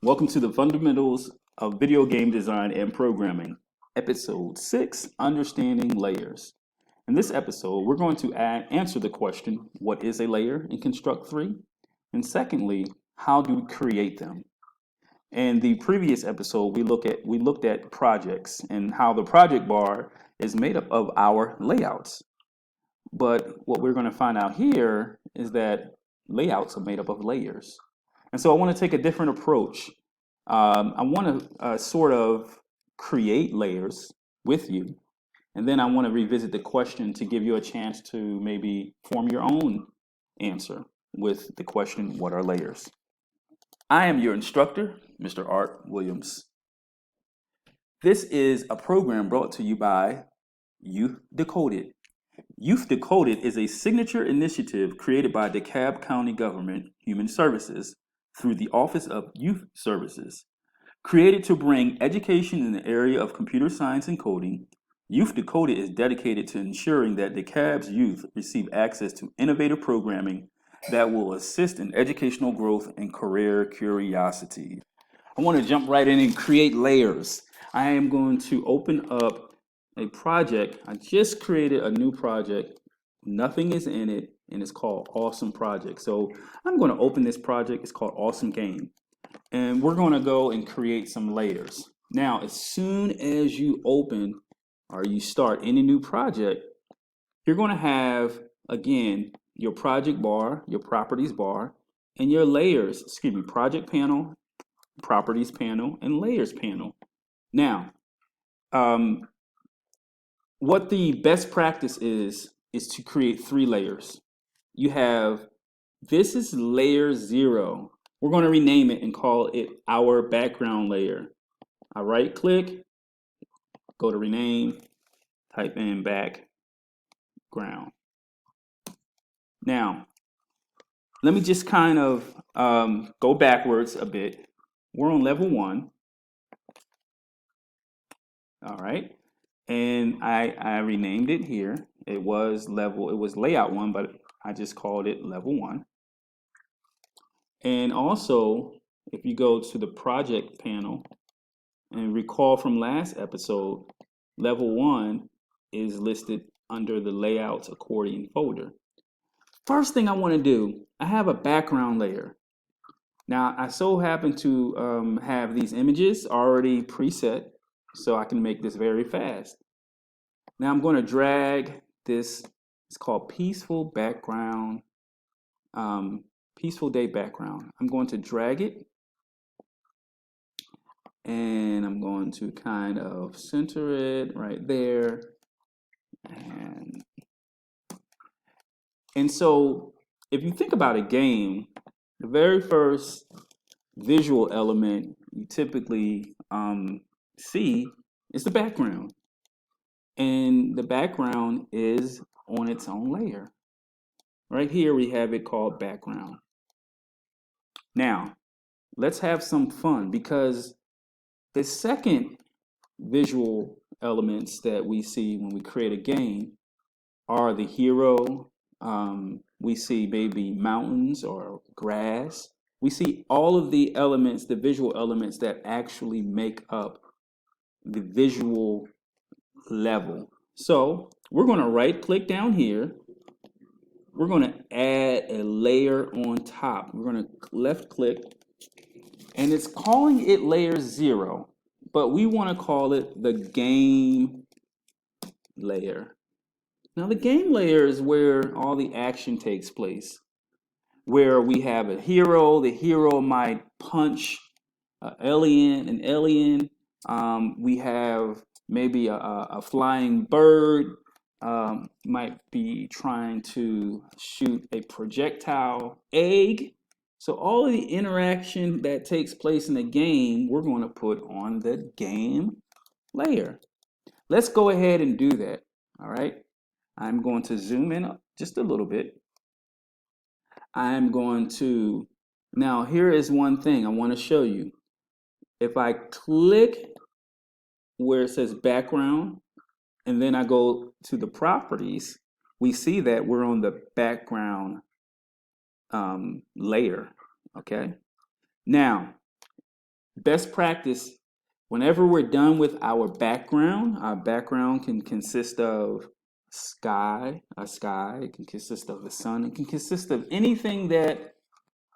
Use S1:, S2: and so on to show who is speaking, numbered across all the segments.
S1: Welcome to the Fundamentals of Video Game Design and Programming, Episode 6, Understanding Layers. In this episode, we're going to answer the question, what is a layer in Construct 3? And secondly, how do we create them? In the previous episode, we looked at projects and how the project bar is made up of our layouts. But what we're going to find out here is that layouts are made up of layers. And so I want to take a different approach. I want to sort of create layers with you. And then I want to revisit the question to give you a chance to maybe form your own answer with the question, what are layers? I am your instructor, Mr. Art Williams. This is a program brought to you by Youth Decoded. Youth Decoded is a signature initiative created by DeKalb County Government Human Services through the Office of Youth Services. Created to bring education in the area of computer science and coding, Youth Decoded is dedicated to ensuring that DeKalb's youth receive access to innovative programming that will assist in educational growth and career curiosity. I want to jump right in and create layers. I am going to open up a project. I just created a new project. Nothing is in it, and it's called Awesome Project. So I'm going to open this project. It's called Awesome Game. And we're going to go and create some layers. Now, as soon as you open or you start any new project, you're going to have, again, your project bar, your properties bar, and your layers, project panel, properties panel, and layers panel. Now, what the best practice is to create 3 layers. You have, this is layer 0. We're going to rename it and call it our background layer. I right click, go to rename, type in background. Now, let me just kind of go backwards a bit. We're on level 1. All right. And I renamed it here. It was layout 1, but I just called it level 1. And also, if you go to the project panel and recall from last episode, level 1 is listed under the layouts accordion folder. First thing I want to do, I have a background layer. Now, I so happen to have these images already preset, so I can make this very fast. Now I'm going to drag this, it's called Peaceful Background, Peaceful Day Background. I'm going to drag it, and I'm going to kind of center it right there. And so if you think about a game, the very first visual element you typically see is the background. And the background is on its own layer. Right here we have it called background. Now, let's have some fun, because the second visual elements that we see when we create a game are the hero. We see maybe mountains or grass. We see all of the elements, the visual elements that actually make up the visual level. So we're going to right click down here. We're going to add a layer on top. We're going to left click, and it's calling it layer 0, but we want to call it the game layer. Now the game layer is where all the action takes place, where we have a hero. The hero might punch an alien. We have maybe a flying bird, might be trying to shoot a projectile egg. So all of the interaction that takes place in the game, we're going to put on the game layer. Let's go ahead and do that. All right. I'm going to zoom in just a little bit. I'm going to, now here is one thing I want to show you. If I click where it says background, and then I go to the properties, we see that we're on the background layer. Okay. Now, best practice, whenever we're done with our background can consist of a sky, it can consist of the sun, it can consist of anything that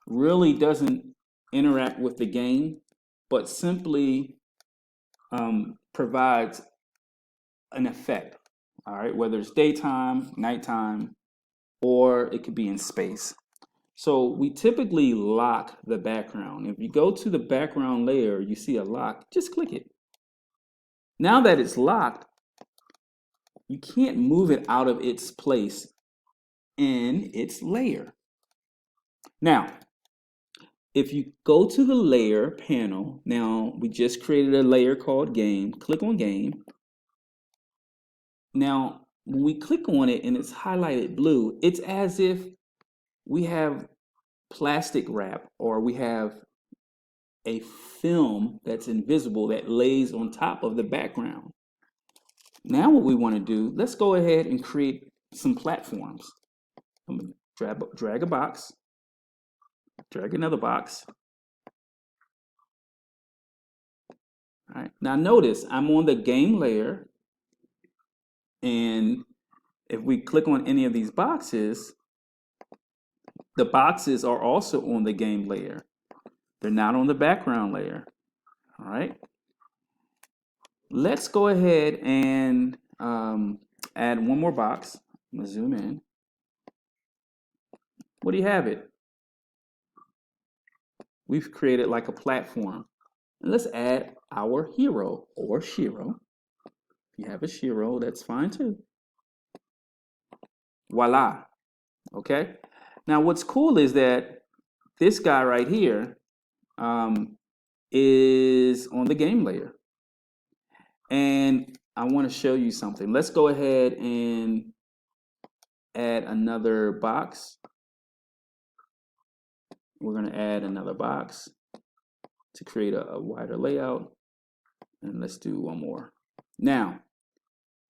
S1: really doesn't interact with the game, but simply provides an effect. All right, whether it's daytime, nighttime, or it could be in space. So we typically lock the background. If you go to the background layer, you see a lock, just click it. Now that it's locked, you can't move it out of its place in its layer. Now, if you go to the layer panel, now we just created a layer called game, click on game. Now, when we click on it and it's highlighted blue, it's as if we have plastic wrap or we have a film that's invisible that lays on top of the background. Now what we want to do, let's go ahead and create some platforms. I'm going to drag a box, drag another box. All right, now notice I'm on the game layer, and if we click on any of these boxes, the boxes are also on the game layer. They're not on the background layer. All right. Let's go ahead and add one more box. I'm gonna zoom in. What do you have it? We've created like a platform. And let's add our hero or Shiro. If you have a Shiro, that's fine too. Voila. Okay. Now what's cool is that this guy right here is on the game layer. And I want to show you something. Let's go ahead and add another box. We're going to add another box to create a wider layout. And let's do one more. Now,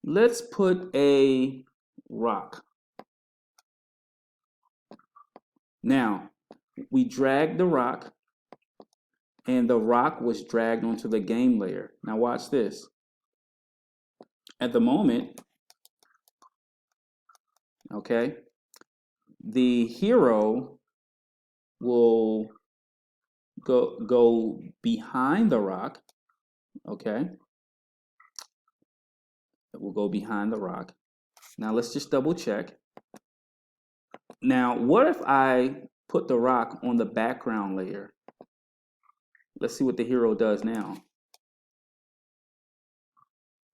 S1: let's put a rock. Now, we dragged the rock, and the rock was dragged onto the game layer. Now watch this. At the moment, okay, the hero will go behind the rock, okay? It will go behind the rock. Now let's just double check. Now, what if I put the rock on the background layer? Let's see what the hero does now.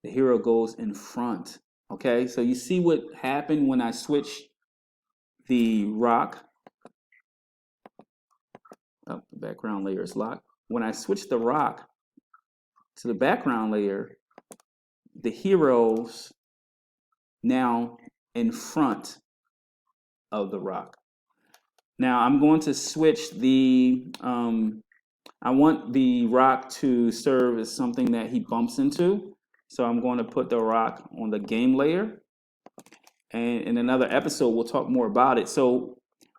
S1: The hero goes in front, okay? So you see what happened when I switch the rock. Oh, the background layer is locked. When I switch the rock to the background layer, the hero's now in front of the rock. Now I'm going to switch the, I want the rock to serve as something that he bumps into. So I'm going to put the rock on the game layer. And in another episode, we'll talk more about it. So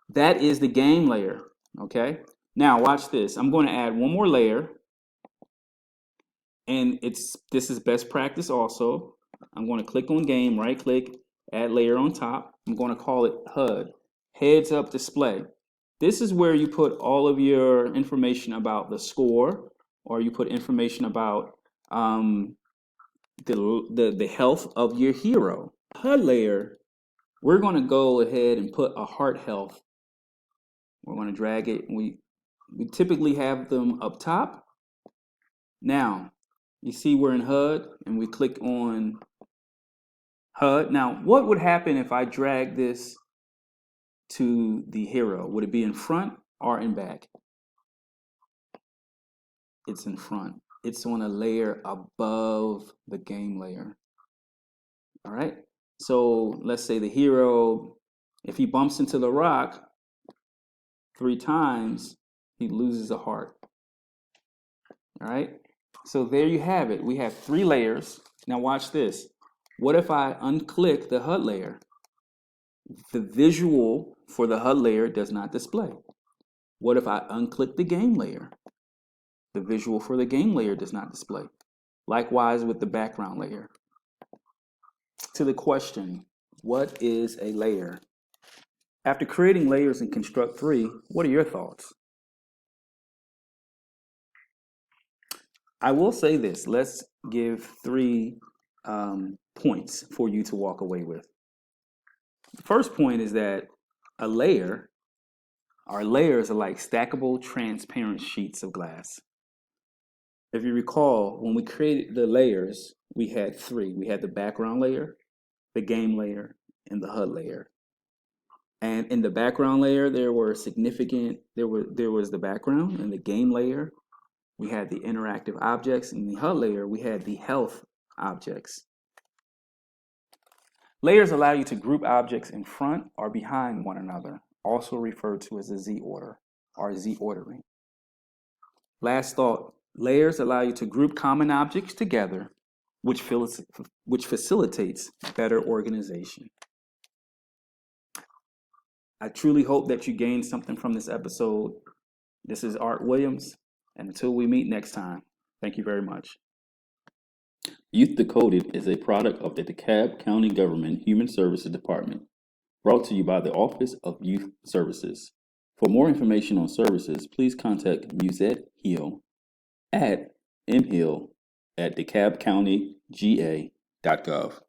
S1: that is the game layer, okay? Now watch this. I'm going to add one more layer. And this is best practice also. I'm going to click on game, right click, add layer on top. I'm going to call it HUD, heads up display. This is where you put all of your information about the score, or you put information about the health of your hero. HUD layer, we're going to go ahead and put a heart health. We're going to drag it. We typically have them up top. Now, you see we're in HUD and we click on HUD. Now, what would happen if I drag this to the hero? Would it be in front or in back? It's in front. It's on a layer above the game layer. All right. So let's say the hero, if he bumps into the rock 3 times, he loses a heart. All right. So there you have it. We have 3 layers. Now watch this. What if I unclick the HUD layer? The visual for the HUD layer does not display. What if I unclick the game layer? The visual for the game layer does not display. Likewise with the background layer. To the question, what is a layer? After creating layers in Construct 3, what are your thoughts? I will say this, let's give 3 points for you to walk away with. The first point is that a layer, our layers are like stackable transparent sheets of glass. If you recall, when we created the layers, we had 3. We had the background layer, the game layer, and the HUD layer. And in the background layer, there was the background. In the game layer, we had the interactive objects. In the HUD layer, we had the health objects. Layers allow you to group objects in front or behind one another, also referred to as a Z-order or Z-ordering. Last thought, layers allow you to group common objects together, which facilitates better organization. I truly hope that you gained something from this episode. This is Art Williams, and until we meet next time, thank you very much.
S2: Youth Decoded is a product of the DeKalb County Government Human Services Department, brought to you by the Office of Youth Services. For more information on services, please contact Mussettee H at mhill@DeKalbCountyGA.gov.